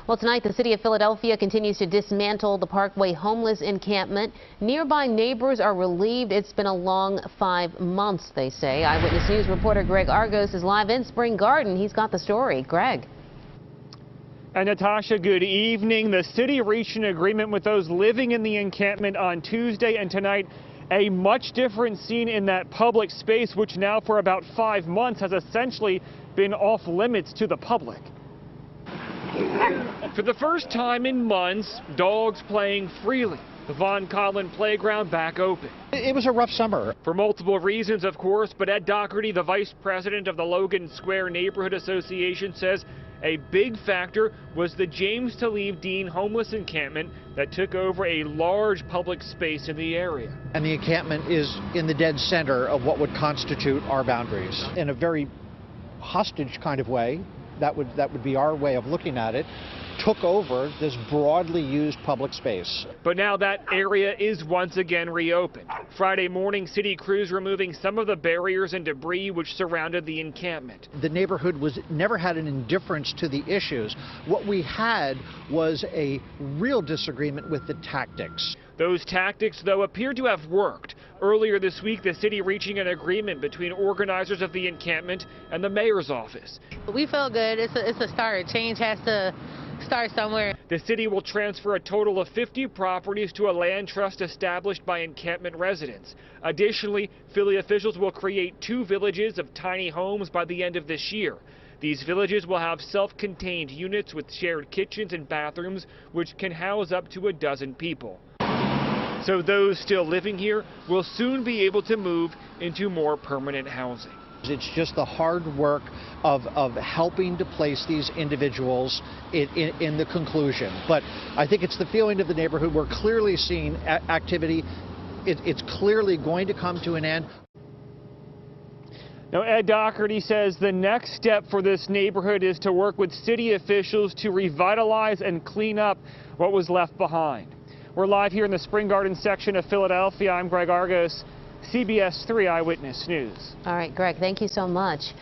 Well, tonight the city of Philadelphia continues to dismantle the Parkway homeless encampment. Nearby neighbors are relieved. It's been a long 5 months, they say. Eyewitness News reporter Greg Argos is live in Spring Garden. He's got the story. Greg. And Natasha, good evening. The city reached an agreement with those living in the encampment on Tuesday, and tonight a much different scene in that public space, which now for about 5 months has essentially been off limits to the public. For the first time in months, dogs playing freely. The Von Collin playground back open. It was a rough summer. For multiple reasons, of course, but Ed Dougherty, the vice president of the Logan Square Neighborhood Association, says a big factor was the James Talib Dean homeless encampment that took over a large public space in the area. And the encampment is in the dead center of what would constitute our boundaries. In a very hostage kind of way, that would be our way of looking at it, took over this broadly used public space. But now that area is once again reopened. Friday morning, city crews removing some of the barriers and debris which surrounded the encampment. The neighborhood never had an indifference to the issues. What we had was a real disagreement with the tactics. Those tactics, though, appear to have worked. Earlier this week, the city reaching an agreement between organizers of the encampment and the mayor's office. We felt good. It's a start. Change has to start somewhere. The city will transfer a total of 50 properties to a land trust established by encampment residents. Additionally, Philly officials will create 2 villages of tiny homes by the end of this year. These villages will have self-contained units with shared kitchens and bathrooms, which can house up to a dozen people. So those still living here will soon be able to move into more permanent housing. It's just the hard work of helping to place these individuals in the conclusion. But I think it's the feeling of the neighborhood. We're clearly seeing activity. It's clearly going to come to an end. Now, Ed Dougherty says the next step for this neighborhood is to work with city officials to revitalize and clean up what was left behind. We're live here in the Spring Garden section of Philadelphia. I'm Greg Argos, CBS 3 Eyewitness News. All right, Greg, thank you so much.